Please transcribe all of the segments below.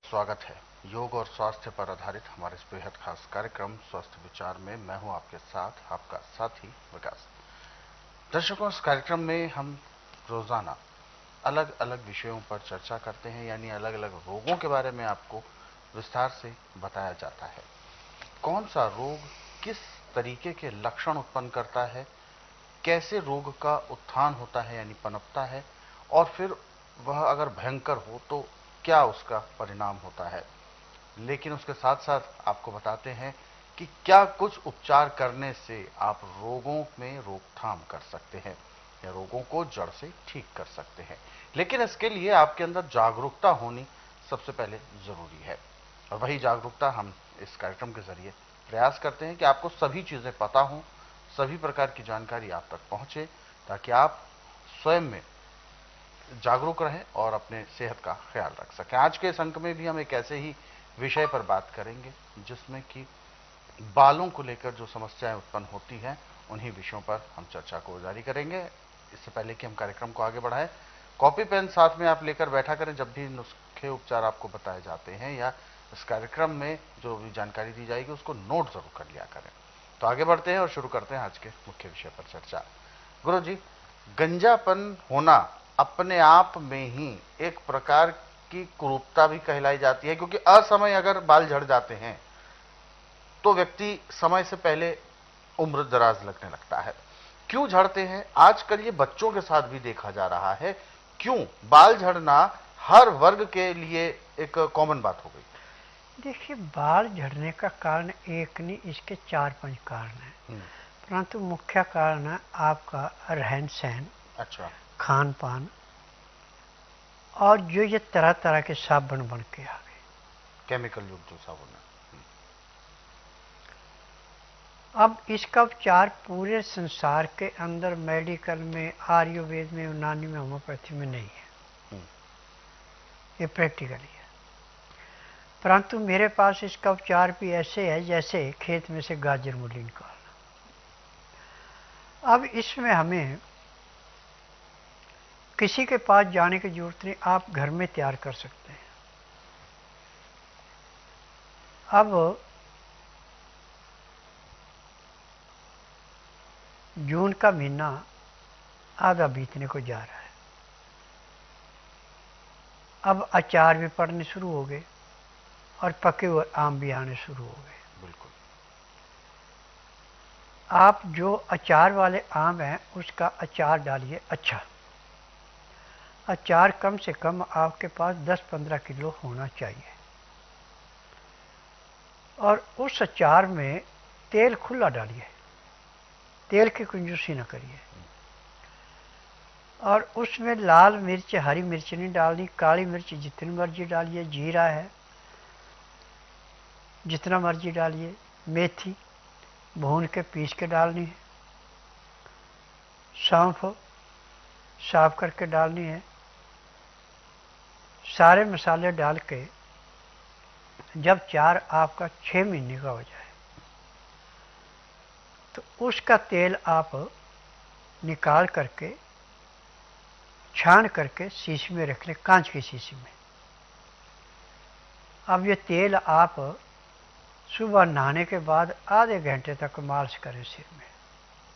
स्वागत है योग और स्वास्थ्य पर आधारित हमारे इस बेहद खास कार्यक्रम स्वास्थ्य विचार में। मैं हूं आपके साथ आपका साथी विकास। दर्शकों, इस कार्यक्रम में हम रोजाना अलग अलग विषयों पर चर्चा करते हैं, यानी अलग अलग रोगों के बारे में आपको विस्तार से बताया जाता है। कौन सा रोग किस तरीके के लक्षण उत्पन्न करता है, कैसे रोग का उत्थान होता है यानी पनपता है, और फिर वह अगर भयंकर हो तो क्या उसका परिणाम होता है। लेकिन उसके साथ साथ आपको बताते हैं कि क्या कुछ उपचार करने से आप रोगों में रोकथाम कर सकते हैं या रोगों को जड़ से ठीक कर सकते हैं। लेकिन इसके लिए आपके अंदर जागरूकता होनी सबसे पहले जरूरी है, और वही जागरूकता हम इस कार्यक्रम के जरिए प्रयास करते हैं कि आपको सभी चीजें पता हों, सभी प्रकार की जानकारी आप तक पहुंचे, ताकि आप स्वयं में जागरूक रहें और अपने सेहत का ख्याल रख सकें। आज के इस अंक में भी हम एक ऐसे ही विषय पर बात करेंगे जिसमें कि बालों को लेकर जो समस्याएं उत्पन्न होती हैं, उन्हीं विषयों पर हम चर्चा को जारी करेंगे। इससे पहले कि हम कार्यक्रम को आगे बढ़ाएं, कॉपी पेन साथ में आप लेकर बैठा करें। जब भी नुस्खे उपचार आपको बताए जाते हैं या इस कार्यक्रम में जो भी जानकारी दी जाएगी उसको नोट जरूर कर लिया करें। तो आगे बढ़ते हैं और शुरू करते हैं आज के मुख्य विषय पर चर्चा। गुरु जी, गंजापन होना अपने आप में ही एक प्रकार की कुरूपता भी कहलाई जाती है, क्योंकि असमय अगर बाल झड़ जाते हैं तो व्यक्ति समय से पहले उम्र दराज लगने लगता है। क्यों झड़ते हैं? आजकल ये बच्चों के साथ भी देखा जा रहा है। क्यों बाल झड़ना हर वर्ग के लिए एक कॉमन बात हो गई? देखिए, बाल झड़ने का कारण एक नहीं, इसके 4-5 कारण हैं। परंतु मुख्य कारण है आपका रहन सहन, अच्छा। खान पान, और जो ये तरह तरह के साबुन बन के आ गए, केमिकल युक्त जो साबुन है। अब इसका उपचार पूरे संसार के अंदर मेडिकल में, आयुर्वेद में, यूनानी में, होम्योपैथी में नहीं है। ये प्रैक्टिकली है। परंतु मेरे पास इसका उपचार भी ऐसे है जैसे खेत में से गाजर मूली निकालना। अब इसमें हमें किसी के पास जाने की जरूरत नहीं, आप घर में तैयार कर सकते हैं। अब जून का महीना आधा बीतने को जा रहा है। अब अचार भी पड़ने शुरू हो गए और पके हुए आम भी आने शुरू हो गए। बिल्कुल। आप जो अचार वाले आम हैं उसका अचार डालिए। अच्छा, अचार कम से कम आपके पास 10-15 किलो होना चाहिए, और उस अचार में तेल खुला डालिए, तेल की कंजूसी न करिए। और उसमें लाल मिर्च, हरी मिर्च नहीं डालनी, काली मिर्च जितनी मर्जी डालिए, जीरा है जितना मर्जी डालिए, मेथी भून के पीस के डालनी है, सौंफ साफ करके डालनी है। सारे मसाले डाल के जब चार आपका 6 महीने का हो जाए तो उसका तेल आप निकाल करके छान करके शीशी में रख लें, कांच की शीशी में। अब ये तेल आप सुबह नहाने के बाद आधे घंटे तक मालिश करें, सिर में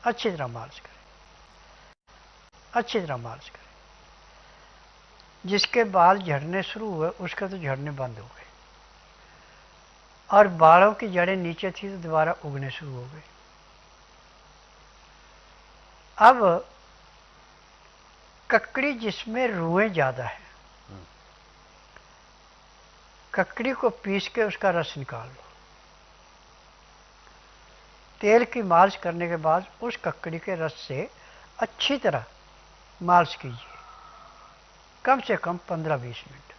अच्छी तरह मालिश करें, अच्छी तरह मालिश करें। जिसके बाल झड़ने शुरू हुए उसके तो झड़ने बंद हो गए, और बालों की जड़ें नीचे थी तो दोबारा उगने शुरू हो गए। अब ककड़ी जिसमें रुएं ज़्यादा है, ककड़ी को पीस के उसका रस निकाल लो। तेल की मालिश करने के बाद उस ककड़ी के रस से अच्छी तरह मालिश कीजिए, कम से कम 15-20 मिनट।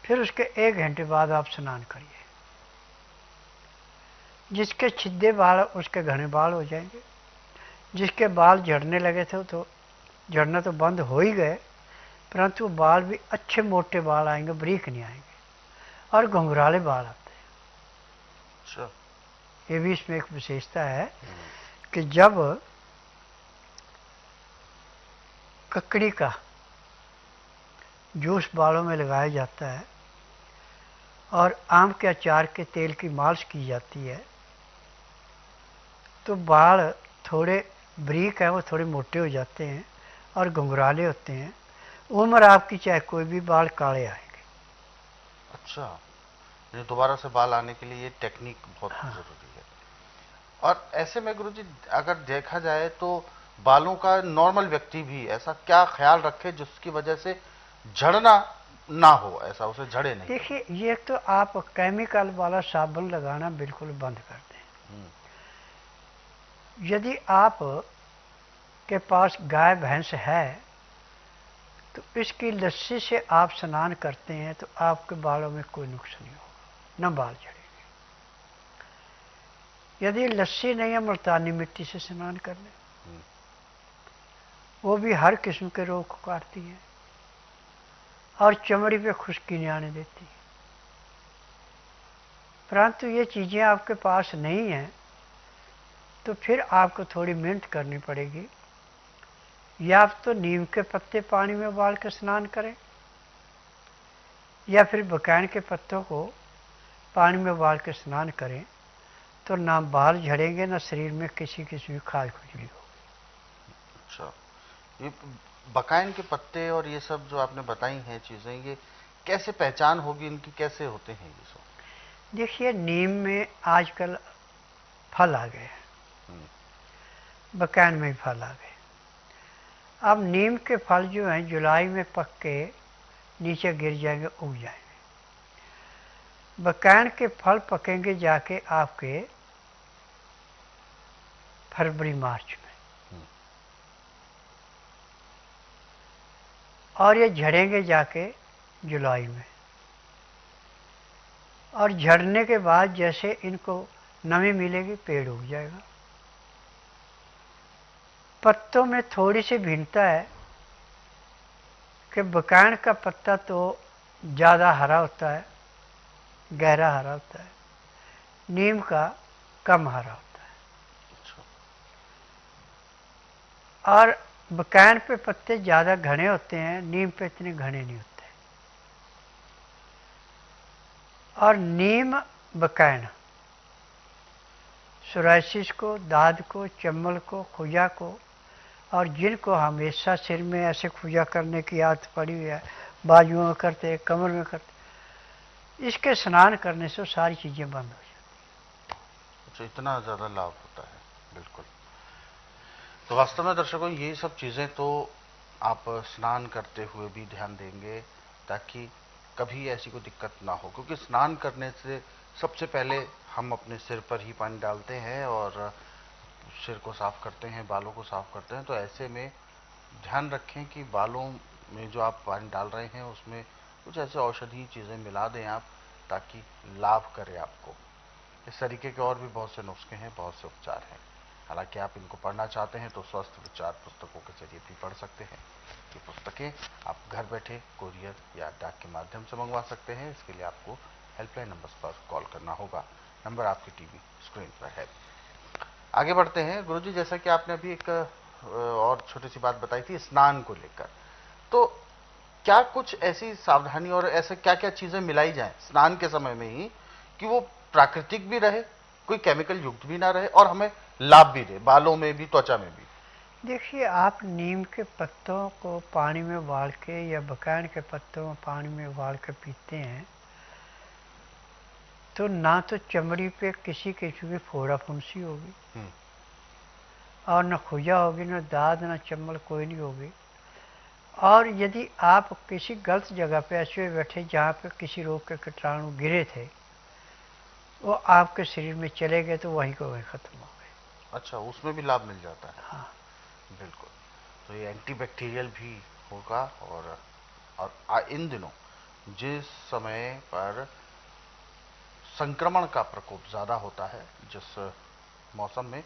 फिर उसके 1 घंटे बाद आप स्नान करिए। जिसके छिद्दे बाल उसके घने बाल हो जाएंगे, जिसके बाल झड़ने लगे थे तो झड़ना तो बंद हो ही गए, परंतु बाल भी अच्छे मोटे बाल आएंगे, बारीक नहीं आएंगे, और घुंघराले बाल आते हैं। अच्छा। ये भी इसमें एक विशेषता है कि जब ककड़ी का जूस बालों में लगाया जाता है और आम के अचार के तेल की मालिश की जाती है तो बाल थोड़े बारीक हैं, वो थोड़े मोटे हो जाते हैं और घुंघराले होते हैं। उम्र आपकी चाहे कोई भी, बाल काले आएंगे। अच्छा, ये दोबारा से बाल आने के लिए ये टेक्निक बहुत हाँ। जरूरी है। और ऐसे में गुरुजी अगर देखा जाए तो बालों का नॉर्मल व्यक्ति भी ऐसा क्या ख्याल रखे जिसकी वजह से झड़ना ना हो, ऐसा उसे झड़े नहीं? देखिए, ये तो आप केमिकल वाला साबुन लगाना बिल्कुल बंद कर दें। यदि आप के पास गाय भैंस है तो इसकी लस्सी से आप स्नान करते हैं तो आपके बालों में कोई नुक्स नहीं होगा, न बाल झड़ेंगे। यदि लस्सी नहीं है, मुल्तानी मिट्टी से स्नान कर लें, वो भी हर किस्म के रोग को काटती है और चमड़ी पे खुश्की नहीं आने देती। परंतु ये चीज़ें आपके पास नहीं हैं तो फिर आपको थोड़ी मेहनत करनी पड़ेगी। या आप तो नीम के पत्ते पानी में उबाल कर स्नान करें, या फिर बकैन के पत्तों को पानी में उबाल कर स्नान करें, तो ना बाल झड़ेंगे ना शरीर में किसी किस्म की खाज खुजली होगी। अच्छा, ये बकाइन के पत्ते और ये सब जो आपने बताई हैं चीजें, ये कैसे पहचान होगी इनकी, कैसे होते हैं ये सब? देखिए, नीम में आजकल फल आ गए हैं, बकैन में भी फल आ गए। अब नीम के फल जो हैं जुलाई में पक के नीचे गिर जाएंगे, उग जाएंगे। बकैन के फल पकेंगे जाके आपके फरवरी मार्च में, और ये झड़ेंगे जाके जुलाई में। और झड़ने के बाद जैसे इनको नमी मिलेगी, पेड़ उग जाएगा। पत्तों में थोड़ी सी भिन्नता है कि बकैन का पत्ता तो ज़्यादा हरा होता है, गहरा हरा होता है, नीम का कम हरा होता है। और बकैन पे पत्ते ज़्यादा घने होते हैं, नीम पे इतने घने नहीं होते। और नीम बकैन सोराइसिस को, दाद को, चम्बल को, खुजा को, और जिनको हमेशा सिर में ऐसे खुजा करने की आदत पड़ी हुई है, बाजुओं में करते, कमर में करते, इसके स्नान करने से सारी चीज़ें बंद हो जाती। अच्छा, इतना ज़्यादा लाभ होता है। बिल्कुल। तो वास्तव में दर्शकों, ये सब चीज़ें तो आप स्नान करते हुए भी ध्यान देंगे ताकि कभी ऐसी कोई दिक्कत ना हो, क्योंकि स्नान करने से सबसे पहले हम अपने सिर पर ही पानी डालते हैं और सिर को साफ करते हैं, बालों को साफ करते हैं। तो ऐसे में ध्यान रखें कि बालों में जो आप पानी डाल रहे हैं उसमें कुछ ऐसे औषधीय चीज़ें मिला दें आप, ताकि लाभ करे आपको। इस तरीके के और भी बहुत से नुस्खे हैं, बहुत से उपचार हैं। हालांकि आप इनको पढ़ना चाहते हैं तो स्वस्थ विचार पुस्तकों के जरिए भी पढ़ सकते हैं। ये पुस्तकें आप घर बैठे कोरियर या डाक के माध्यम से मंगवा सकते हैं। इसके लिए आपको हेल्पलाइन नंबर्स पर कॉल करना होगा। नंबर आपकी टीवी स्क्रीन पर है। आगे बढ़ते हैं गुरुजी, जैसा कि आपने अभी एक और छोटी सी बात बताई थी स्नान को लेकर, तो क्या कुछ ऐसी सावधानी और ऐसे क्या क्या चीजें मिलाई जाएं स्नान के समय में ही कि वो प्राकृतिक भी रहे, कोई केमिकल युक्त भी ना रहे और हमें लाभ भी दे, बालों में भी त्वचा में भी? देखिए, आप नीम के पत्तों को पानी में उबाल के या बकैन के पत्तों को पानी में उबाल के पीते हैं तो ना तो चमड़ी पे किसी किस्म की फोड़ा फुंसी होगी और न खुजा होगी, न दाद, न चम्बल, कोई नहीं होगी। और यदि आप किसी गलत जगह पे ऐसे बैठे जहाँ पे किसी रोग के कीटाणु गिरे थे, वो आपके शरीर में चले गए तो वहीं को वहीं खत्म हो गए। अच्छा, उसमें भी लाभ मिल जाता है? हाँ। बिल्कुल। तो ये एंटीबैक्टीरियल भी होगा। और इन दिनों जिस समय पर संक्रमण का प्रकोप ज्यादा होता है, जिस मौसम में,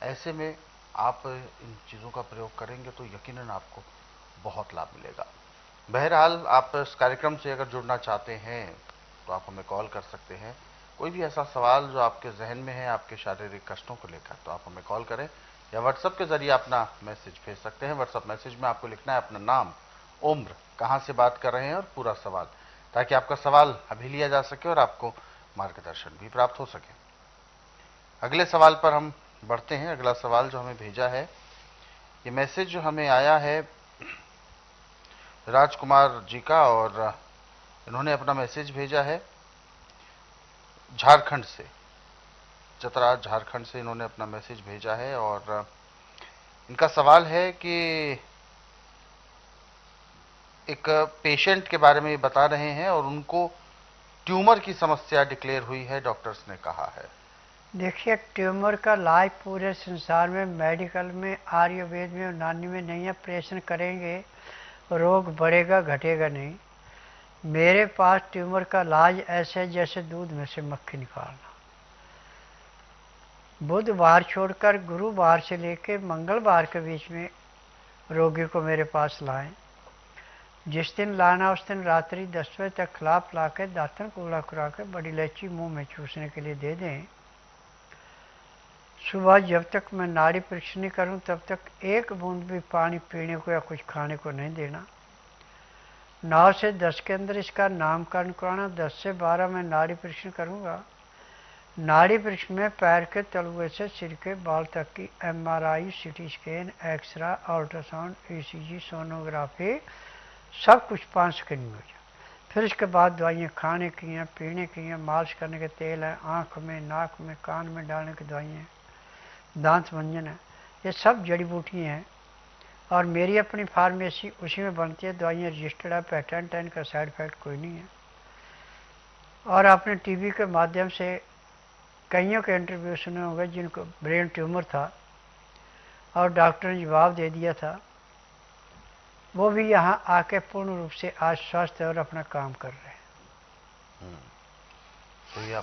ऐसे में आप इन चीजों का प्रयोग करेंगे तो यकीनन आपको बहुत लाभ मिलेगा। बहरहाल, आप इस कार्यक्रम से अगर जुड़ना चाहते हैं तो आप हमें कॉल कर सकते हैं। कोई भी ऐसा सवाल जो आपके जहन में है आपके शारीरिक कष्टों को लेकर, तो आप हमें कॉल करें या व्हाट्सएप के जरिए अपना मैसेज भेज सकते हैं। व्हाट्सएप मैसेज में आपको लिखना है अपना नाम, उम्र, कहाँ से बात कर रहे हैं और पूरा सवाल। ताकि आपका सवाल अभी लिया जा सके और आपको मार्गदर्शन भी प्राप्त हो सके। अगले सवाल पर हम बढ़ते हैं। अगला सवाल जो हमें भेजा है, ये मैसेज जो हमें आया है राजकुमार जी का, और इन्होंने अपना मैसेज भेजा है झारखंड से, चतरा झारखंड से इन्होंने अपना मैसेज भेजा है। और इनका सवाल है कि एक पेशेंट के बारे में ये बता रहे हैं और उनको ट्यूमर की समस्या डिक्लेयर हुई है, डॉक्टर्स ने कहा है। देखिए, ट्यूमर का इलाज पूरे संसार में मेडिकल में, आयुर्वेद में, यूनानी में नहीं है। ऑपरेशन करेंगे रोग बढ़ेगा घटेगा नहीं। मेरे पास ट्यूमर का इलाज ऐसे जैसे दूध में से मक्खी निकालना। बुधवार छोड़कर गुरुवार से लेकर मंगलवार के बीच में रोगी को मेरे पास लाएं। जिस दिन लाना उस दिन रात्रि 10 बजे तक खिलाफ ला के दातन कूड़ा खुरा के बड़ी इलायची मुंह में चूसने के लिए दे दें। सुबह जब तक मैं नाड़ी परीक्षण नहीं करूं तब तक एक बूंद भी पानी पीने को या कुछ खाने को नहीं देना। 9 से 10 के अंदर इसका नामकरण कराना। 10 से 12 में नाड़ी परीक्षण करूंगा। नाड़ी परीक्षण में पैर के तलुए से सिर के बाल तक की MRI, CT scan, x ray, ultrasound, ECG, sonography सब कुछ 5 सेकंड में हो जाए। फिर इसके बाद दवाइयाँ खाने की हैं, पीने की हैं, मालिश करने के तेल हैं, आँख में, नाक में, कान में डालने की दवाइयाँ, दांत मंजन है, ये सब जड़ी बूटी हैं। और मेरी अपनी फार्मेसी उसी में बनती है। दवाइयाँ रजिस्टर्ड है, पेटेंट है, इनका साइड इफेक्ट कोई नहीं है। और आपने टीवी के माध्यम से कईयों के इंटरव्यू सुने होंगे जिनको ब्रेन ट्यूमर था और डॉक्टर ने जवाब दे दिया था, वो भी यहाँ आके पूर्ण रूप से आज स्वस्थ और अपना काम कर रहे हैं। तो ये